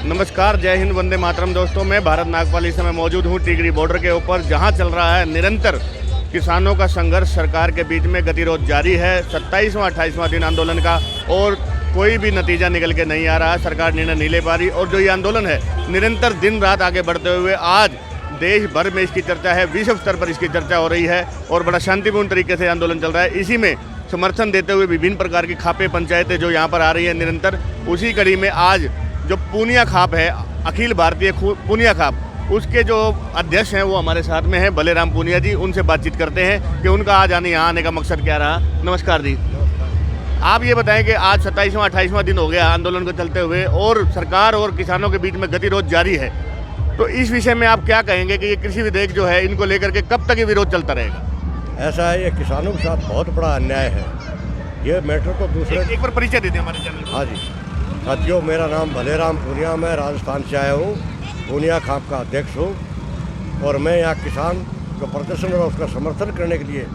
नमस्कार, जय हिंद, वंदे मातरम। दोस्तों, मैं भारत नागपाल इस समय मौजूद हूँ टिगरी बॉर्डर के ऊपर, जहाँ चल रहा है निरंतर किसानों का संघर्ष। सरकार के बीच में गतिरोध जारी है, 27वां 28वां दिन आंदोलन का, और कोई भी नतीजा निकल के नहीं आ रहा। सरकार निर्णय नहीं ले पा रही, और जो ये आंदोलन है निरंतर दिन रात आगे बढ़ते हुए आज देश भर में इसकी चर्चा है, विश्व स्तर पर इसकी चर्चा हो रही है, और बड़ा शांतिपूर्ण तरीके से आंदोलन चल रहा है। इसी में समर्थन देते हुए विभिन्न प्रकार की खापे पंचायतें जो यहाँ पर आ रही है निरंतर, उसी कड़ी में आज जो पूनिया खाप है, अखिल भारतीय पूनिया खाप, उसके जो अध्यक्ष हैं वो हमारे साथ में हैं, बलेराम पूनिया जी। उनसे बातचीत करते हैं कि उनका आज यहाँ आने का मकसद क्या रहा। नमस्कार जी, आप ये बताएं कि आज 27वां 28वां दिन हो गया आंदोलन को चलते हुए, और सरकार और किसानों के बीच में गतिरोध जारी है, तो इस विषय में आप क्या कहेंगे कि ये कृषि विधेयक जो है, इनको लेकर के कब तक ये विरोध चलता रहेगा? ऐसा है, ये किसानों के साथ बहुत बड़ा अन्याय है। ये मैटर तो दूसरे एक बार परिचय देते हैं हमारे चैनल को। हाँ जी साथियों, मेरा नाम बलेराम पूनिया, मैं राजस्थान से आया हूँ, पूनिया खाप का अध्यक्ष हूँ, और मैं यहाँ किसान जो प्रदर्शन और उसका समर्थन करने के लिए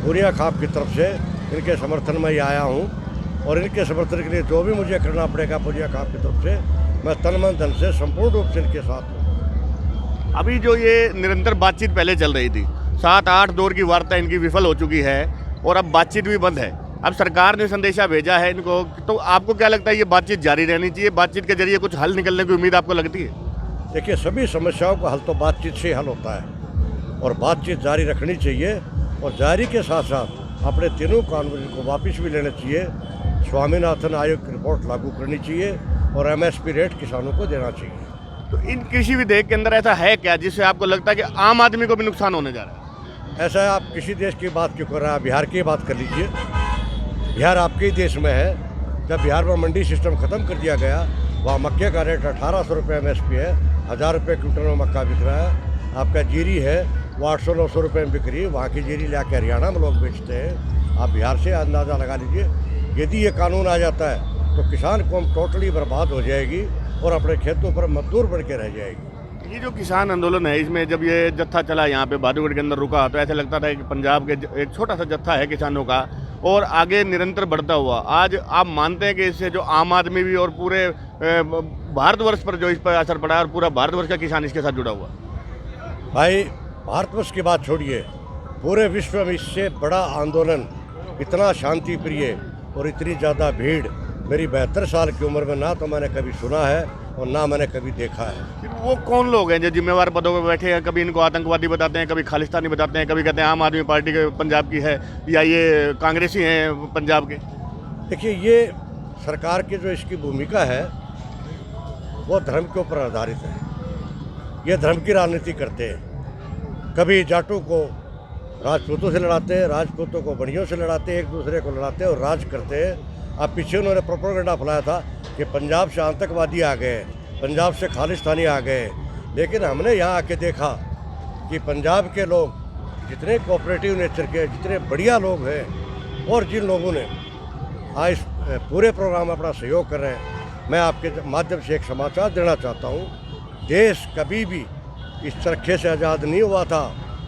पूनिया खाप की तरफ से इनके समर्थन में ही आया हूँ, और इनके समर्थन के लिए जो भी मुझे करना पड़ेगा पूनिया खाप की तरफ से, मैं तन मन धन से संपूर्ण रूप से इनके साथ हूँ। अभी जो ये निरंतर बातचीत पहले चल रही थी, 7-8 दौर की वार्ता इनकी विफल हो चुकी है, और अब बातचीत भी बंद है। अब सरकार ने संदेशा भेजा है इनको, तो आपको क्या लगता है ये बातचीत जारी रहनी चाहिए? बातचीत के जरिए कुछ हल निकलने की उम्मीद आपको लगती है? देखिए, सभी समस्याओं का हल तो बातचीत से हल होता है, और बातचीत जारी रखनी चाहिए, और जारी के साथ साथ अपने तीनों कानून को वापस भी लेना चाहिए। स्वामीनाथन आयोग की रिपोर्ट लागू करनी चाहिए, और MSP रेट किसानों को देना चाहिए। तो इन कृषि विधेयक के अंदर ऐसा है क्या जिससे आपको लगता है कि आम आदमी को भी नुकसान होने जा रहा है? ऐसा है, आप किसी देश की बात क्यों कर रहे हैं? बिहार की बात कर लीजिए। बिहार आपके ही देश में है। जब बिहार में मंडी सिस्टम ख़त्म कर दिया गया, वहाँ मक्के का रेट 1800 रुपये MSP है, 1000 रुपये क्विंटल में मक्का बिक रहा है। आपका जीरी है वो 800-900 रुपये में बिक रही है। वहाँ की जीरी ला के हरियाणा में लोग बेचते हैं। आप बिहार से अंदाज़ा लगा लीजिए। यदि ये कानून आ जाता है तो किसान कौम टोटली बर्बाद हो जाएगी, और अपने खेतों पर मजदूर बन के रह जाएगी। ये जो किसान आंदोलन है, इसमें जब ये जत्था चला यहाँ पे बहादुरगढ़ के अंदर रुका, तो ऐसा लगता था कि पंजाब के एक छोटा सा जत्था है किसानों का, और आगे निरंतर बढ़ता हुआ। आज आप मानते हैं कि इससे जो आम आदमी भी और पूरे भारतवर्ष पर जो इस पर असर पड़ा है, और पूरा भारतवर्ष का किसान इसके साथ जुड़ा हुआ? भाई, भारतवर्ष की बात छोड़िए, पूरे विश्व में इससे बड़ा आंदोलन, इतना शांति प्रिय और इतनी ज़्यादा भीड़ मेरी 72 साल की उम्र में ना तो मैंने कभी सुना है, और ना मैंने कभी देखा है। फिर वो कौन लोग हैं जो जिम्मेवार पदों पर बैठे हैं? कभी इनको आतंकवादी बताते हैं, कभी खालिस्तानी बताते हैं, कभी कहते हैं आम आदमी पार्टी के पंजाब की है, या ये कांग्रेसी हैं पंजाब के। देखिए, ये सरकार की जो इसकी भूमिका है वो धर्म के ऊपर आधारित है। ये धर्म की राजनीति करते हैं। कभी जाटों को राजपूतों से लड़ाते हैं, राजपूतों को बनियों से लड़ाते हैं, एक दूसरे को लड़ाते हैं और राज करते हैं। अब पीछे उन्होंने प्रोपेगेंडा फैलाया था कि पंजाब से आतंकवादी आ गए, पंजाब से खालिस्तानी आ गए, लेकिन हमने यहाँ आके देखा कि पंजाब के लोग जितने कोऑपरेटिव नेचर के, जितने बढ़िया लोग हैं, और जिन लोगों ने आज पूरे प्रोग्राम में अपना सहयोग कर रहे हैं, मैं आपके माध्यम से एक समाचार देना चाहता हूँ। देश कभी भी इस चरखे से आज़ाद नहीं हुआ था।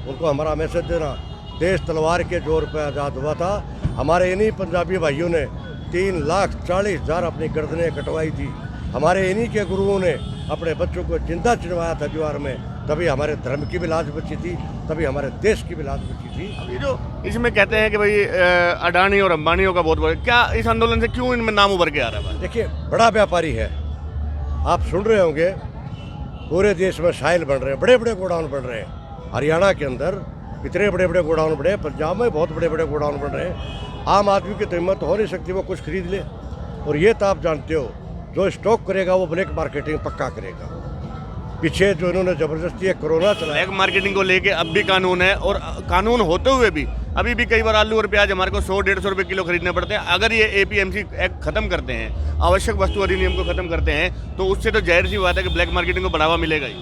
उनको हमारा मैसेज देना, देश तलवार के जोर पर आज़ाद हुआ था। हमारे इन्हीं पंजाबी भाइयों ने 3,40,000 अपनी गर्दनें कटवाई थी। हमारे इन्हीं के गुरुओं ने अपने बच्चों को जिंदा चिनवाया था दीवार में, तभी हमारे धर्म की भी लाज बची थी, तभी हमारे देश की भी लाज बची थी। अभी जो इसमें कहते हैं कि भाई अडानी और अंबानियों का बहुत बड़ा, क्या इस आंदोलन से क्यों इनमें नाम उभर के आ रहा है? देखिए, बड़ा व्यापारी है, आप सुन रहे होंगे, पूरे देश में साइल बन रहे हैं, बड़े बड़े गोडाउन बन रहे हैं। हरियाणा के अंदर इतने बड़े बड़े गोडाउन बने, पंजाब में बहुत बड़े बड़े गोडाउन बन रहे हैं। आम आदमी की तो हिम्मत हो नहीं सकती वो कुछ खरीद ले। और ये तो आप जानते हो, जो स्टॉक करेगा वो ब्लैक मार्केटिंग पक्का करेगा। पीछे जो इन्होंने ज़बरदस्ती कोरोना चलाया, ब्लैक मार्केटिंग को लेके अब भी कानून है, और कानून होते हुए भी अभी भी कई बार आलू और प्याज हमारे को 100-150 रुपये किलो खरीदने पड़ते हैं। अगर ये APMC एक्ट खत्म करते हैं, आवश्यक वस्तु अधिनियम को खत्म करते हैं, तो उससे तो जाहिर सी बात है कि ब्लैक मार्केटिंग को बढ़ावा मिलेगा ही।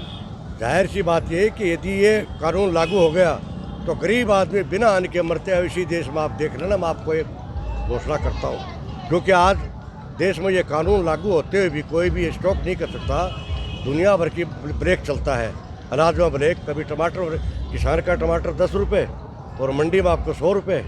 जाहिर सी बात ये कि यदि ये कानून लागू हो गया तो गरीब आदमी बिना अन्न के मरते हैं। इसी देश में आप देख लेना, मैं आपको एक घोषणा करता हूँ, क्योंकि आज देश में ये कानून लागू होते हुए भी कोई भी स्टॉक नहीं कर सकता। दुनिया भर की ब्रेक चलता है, अनाज में ब्रेक, कभी टमाटर, किसान का टमाटर 10 रुपये और मंडी में आपको 100 रुपये।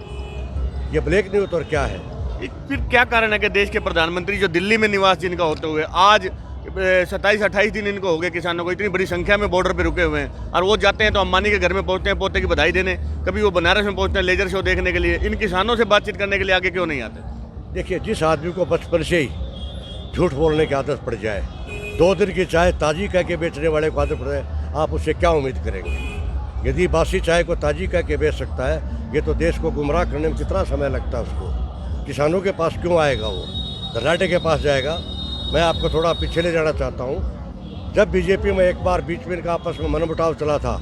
ये ब्लैक नहीं होता और क्या है? फिर क्या कारण है कि देश के प्रधानमंत्री जो दिल्ली में निवास जिनका होते हुए आज 27-28 दिन इनको हो गए किसानों को, इतनी बड़ी संख्या में बॉर्डर पे रुके हुए हैं, और वो जाते हैं तो अंबानी के घर में पहुंचते हैं पोते की बधाई देने, कभी वो बनारस में पहुंचते हैं लेजर शो देखने के लिए। इन किसानों से बातचीत करने के लिए आगे क्यों नहीं आते? देखिए, जिस आदमी को बचपन से ही झूठ बोलने की आदत पड़ जाए, 2 दिन की चाय ताजी कह के बेचने वाले को आदत पड़ जाए, आप उससे क्या उम्मीद करेंगे? यदि बासी चाय को ताजी कह के बेच सकता है, ये तो देश को गुमराह करने में कितना समय लगता है उसको। किसानों के पास क्यों आएगा? वो दर्राटे के पास जाएगा। मैं आपको थोड़ा पीछे ले जाना चाहता हूँ। जब बीजेपी में एक बार बीच में इनका आपस में मनमुटाव चला था,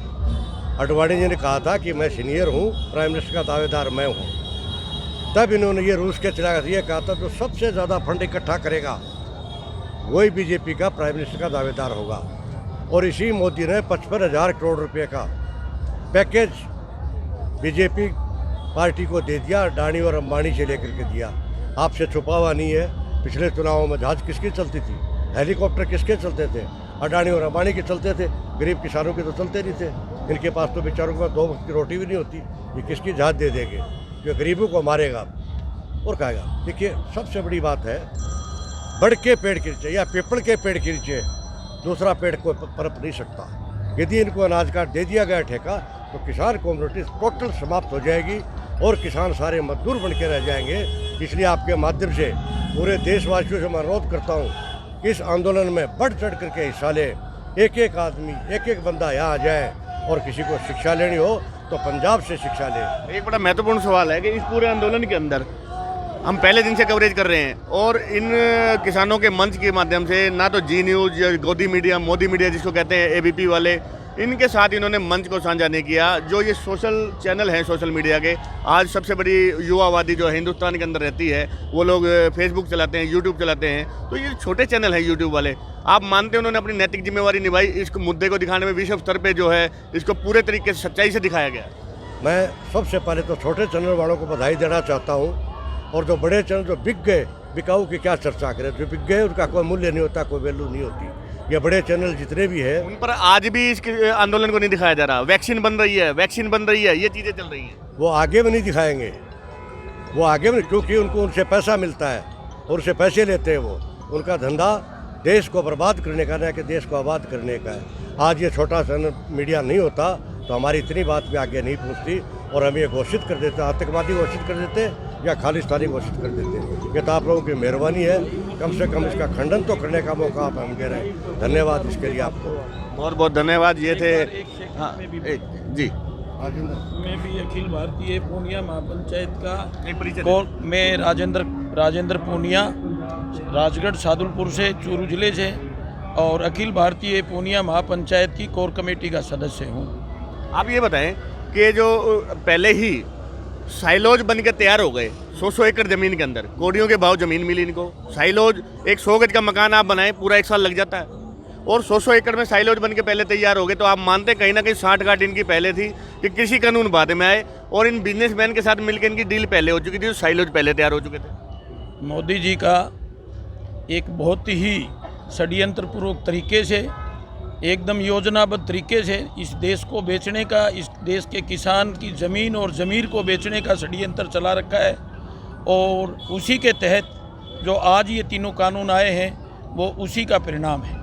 आडवाणी जी ने कहा था कि मैं सीनियर हूँ, प्राइम मिनिस्टर का दावेदार मैं हूँ। तब इन्होंने ये रूस के चला ये कहा था जो सबसे ज़्यादा फंड इकट्ठा करेगा वही बीजेपी का प्राइम मिनिस्टर का दावेदार होगा। और इसी मोदी ने 55,000 करोड़ रुपए का पैकेज बीजेपी पार्टी को दे दिया, अडानी और अंबानी से लेकर के दिया। आपसे छुपा हुआ नहीं है, पिछले चुनावों में जहाज किसकी चलती थी, हेलीकॉप्टर किसके चलते थे? अडानी और अंबानी के चलते थे, गरीब किसानों के तो चलते नहीं थे। इनके पास तो बेचारों को 2 वक्त की रोटी भी नहीं होती, ये किसकी जहाज दे देंगे जो गरीबों को मारेगा और कहेगा। देखिए, सबसे बड़ी बात है, बड़ के पेड़ के नीचे या पीपल के पेड़ के नीचे दूसरा पेड़ को पनप नहीं सकता। यदि इनको अनाज का दे दिया गया ठेका तो किसान कम्युनिटी टोटल समाप्त हो जाएगी और किसान सारे मजदूर बन के रह जाएंगे। इसलिए आपके माध्यम से पूरे देशवासियों से मैं अनुरोध करता हूँ कि इस आंदोलन में बढ़ चढ़ करके हिस्सा ले। एक एक आदमी, एक एक बंदा यहाँ आ जाए, और किसी को शिक्षा लेनी हो तो पंजाब से शिक्षा ले। एक बड़ा महत्वपूर्ण सवाल है कि इस पूरे आंदोलन के अंदर हम पहले दिन से कवरेज कर रहे हैं, और इन किसानों के मंच के माध्यम से ना तो जी न्यूज़ या गोदी मीडिया, मोदी मीडिया जिसको कहते हैं, एबीपी वाले, इनके साथ इन्होंने मंच को साझा नहीं किया। जो ये सोशल चैनल हैं सोशल मीडिया के, आज सबसे बड़ी युवावादी जो हिंदुस्तान के अंदर रहती है, वो लोग फेसबुक चलाते हैं, यूट्यूब चलाते हैं, तो ये छोटे चैनल हैं यूट्यूब वाले। आप मानते हैं उन्होंने अपनी नैतिक जिम्मेवारी निभाई इस मुद्दे को दिखाने में? विश्व स्तर पर जो है इसको पूरे तरीके से सच्चाई से दिखाया गया। मैं सबसे पहले तो छोटे चैनल वालों को बधाई देना चाहता हूँ, और जो बड़े चैनल जो बिक गए, बिकाऊ की क्या चर्चा करें, जो बिक गए उनका कोई मूल्य नहीं होता, कोई वैल्यू नहीं होती। ये बड़े चैनल जितने भी हैं, उन पर आज भी इस आंदोलन को नहीं दिखाया जा रहा। वैक्सीन बन रही है, वैक्सीन बन रही है, ये चीज़ें चल रही हैं। वो आगे भी नहीं दिखाएंगे, वो आगे भी, क्योंकि उनको उनसे पैसा मिलता है और उनसे पैसे लेते हैं। वो उनका धंधा देश को बर्बाद करने का, ना कि देश को आबाद करने का है। आज ये छोटा चैनल मीडिया नहीं होता तो हमारी इतनी बात भी आगे नहीं पहुँचती, और हम ये घोषित कर देते, आतंकवादी घोषित कर देते या खालिस्तानी घोषित कर देते। ये तो आप लोगों की मेहरबानी है, कम से कम इसका खंडन तो करने का मौका आप हम दे रहे हैं। धन्यवाद इसके लिए आपको, बहुत बहुत धन्यवाद। ये थे जी, मैं भी अखिल भारतीय पूनिया महापंचायत का मैं राजेंद्र पूनिया, राजगढ़ सादुलपुर से, चूरू जिले से, और अखिल भारतीय पूनिया महापंचायत की कोर कमेटी का सदस्य हूँ। आप ये बताएं कि जो पहले ही साइलोज बन के तैयार हो गए 100 एकड़ ज़मीन के अंदर, कोड़ियों के भाव ज़मीन मिली इनको। साइलोज, एक 100 गज का मकान आप बनाएं पूरा 1 साल लग जाता है, और 100 एकड़ में साइलोज बन के पहले तैयार हो गए। तो आप मानते हैं कहीं ना कहीं 60-गांठ इनकी पहले थी कि कृषि कानून बाद में आए, और इन बिजनेसमैन के साथ मिलकर इनकी डील पहले हो चुकी थी, साइलोज पहले तैयार हो चुके थे। मोदी जी का एक बहुत ही षड्यंत्रपूर्वक तरीके से, एकदम योजनाबद्ध तरीके से इस देश को बेचने का, इस देश के किसान की ज़मीन और ज़मीर को बेचने का षड्यंत्र चला रखा है। और उसी के तहत जो आज ये तीनों कानून आए हैं वो उसी का परिणाम है।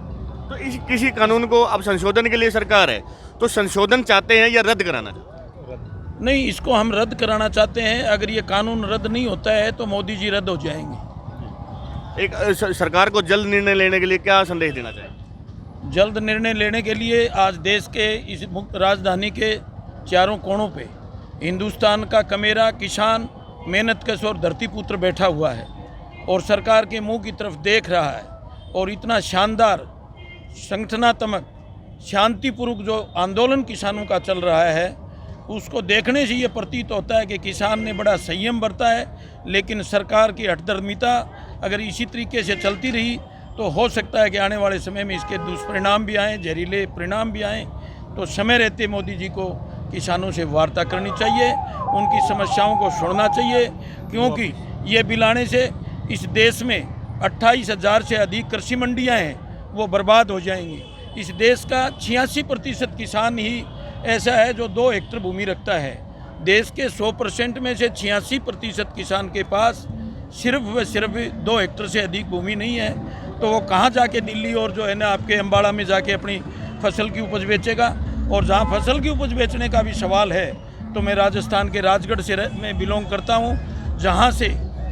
तो इस कृषि कानून को अब संशोधन के लिए सरकार है, तो संशोधन चाहते हैं या रद्द कराना चाहते हैं? नहीं, इसको हम रद्द कराना चाहते हैं। अगर ये कानून रद्द नहीं होता है तो मोदी जी रद्द हो जाएंगे। एक सरकार को जल्द निर्णय लेने के लिए क्या संदेश देना चाहिए? जल्द निर्णय लेने के लिए आज देश के इस मुक्त राजधानी के चारों कोणों पे हिंदुस्तान का कमेरा किसान, मेहनतकश और धरतीपुत्र बैठा हुआ है, और सरकार के मुंह की तरफ देख रहा है। और इतना शानदार संगठनात्मक शांतिपूर्वक जो आंदोलन किसानों का चल रहा है, उसको देखने से ये प्रतीत होता है कि किसान ने बड़ा संयम बरता है। लेकिन सरकार की हठधर्मिता अगर इसी तरीके से चलती रही तो हो सकता है कि आने वाले समय में इसके दुष्परिणाम भी आएँ, जहरीले परिणाम भी आएँ। तो समय रहते मोदी जी को किसानों से वार्ता करनी चाहिए, उनकी समस्याओं को सुनना चाहिए, क्योंकि ये बिल आने से इस देश में 28,000 से अधिक कृषि मंडियाँ हैं, वो बर्बाद हो जाएंगी। इस देश का 86% किसान ही ऐसा है जो 2 हेक्टेयर भूमि रखता है। देश के 100% में से 86% किसान के पास सिर्फ व सिर्फ 2 हेक्टेयर से अधिक भूमि नहीं है। तो वो कहाँ जाके दिल्ली और जो है ना आपके अम्बाड़ा में जाके अपनी फसल की उपज बेचेगा। और जहाँ फसल की उपज बेचने का भी सवाल है तो मैं राजस्थान के राजगढ़ से मैं बिलोंग करता हूँ, जहाँ से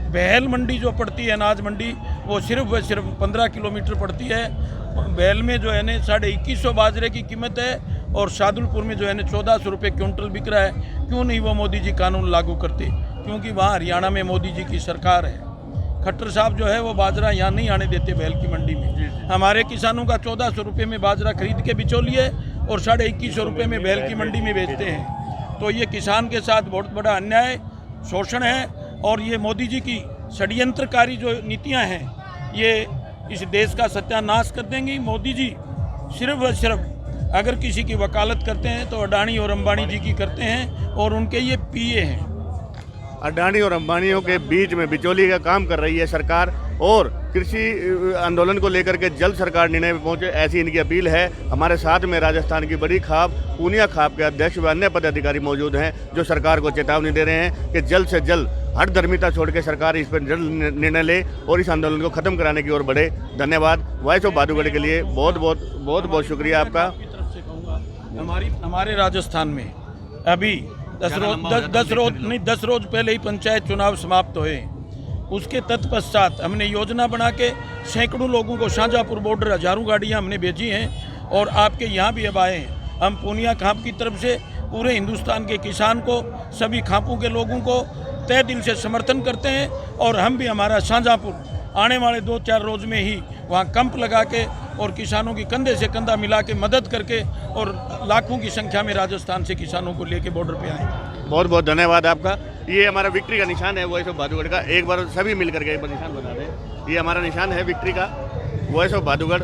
बहल मंडी जो पड़ती है अनाज मंडी, वो सिर्फ 15 किलोमीटर पड़ती है। बहल में जो है ना 2150 बाजरे की कीमत है और शादुलपुर में जो है ना 1400 रुपये क्विंटल बिक रहा है। क्यों नहीं वो मोदी जी कानून लागू करते? क्योंकि वहाँ हरियाणा में मोदी जी की सरकार है। खट्टर साहब जो है वो बाजरा यहाँ नहीं आने देते बहल की मंडी में। हमारे किसानों का 1400 रुपये में बाजरा खरीद के बिचौलिए और 2150 रुपये में बहल की मंडी में बेचते हैं। तो ये किसान के साथ बहुत बड़ा अन्याय, शोषण है। और ये मोदी जी की षड्यंत्रकारी जो नीतियाँ हैं ये इस देश का सत्यानाश कर देंगी। मोदी जी सिर्फ व सिर्फ अगर किसी की वकालत करते हैं तो अडानी और अंबानी जी की करते हैं और उनके ये पीए हैं। अडानी और अंबानियों के बीच में बिचौली का काम कर रही है सरकार और कृषि आंदोलन को लेकर के जल्द सरकार निर्णय में पहुंचे, ऐसी इनकी अपील है। हमारे साथ में राजस्थान की बड़ी खाप पूनिया खाप के अध्यक्ष व अन्य पदाधिकारी मौजूद हैं जो सरकार को चेतावनी दे रहे हैं कि जल्द से जल्द हर धर्मिता छोड़ के सरकार इस पर जल्द निर्णय ले और इस आंदोलन को खत्म कराने की ओर बढ़े। धन्यवाद। वॉइस ऑफ भादुगढ़ के लिए बहुत बहुत शुक्रिया आपका। हमारे राजस्थान में अभी 10 रोज पहले ही पंचायत चुनाव समाप्त हुए। उसके तत्पश्चात हमने योजना बना के सैकड़ों लोगों को शाहजहाँपुर बॉर्डर हजारों गाड़ियां हमने भेजी हैं और आपके यहाँ भी अब आए हैं। हम पूनिया खाप की तरफ से पूरे हिंदुस्तान के किसान को, सभी खापों के लोगों को तय दिल से समर्थन करते हैं और हम भी हमारा शाहजहाँपुर आने वाले 2-4 रोज में ही वहाँ कैंप लगा के और किसानों की कंधे से कंधा मिला के मदद करके और लाखों की संख्या में राजस्थान से किसानों को लेके बॉर्डर पे आए। बहुत बहुत धन्यवाद आपका। ये हमारा विक्ट्री का निशान है वॉइस ऑफ भादुगढ़ का। एक बार सभी मिलकर के एक बार निशान बता दें। ये हमारा निशान है विक्ट्री का, वॉइस ऑफ भादुगढ़।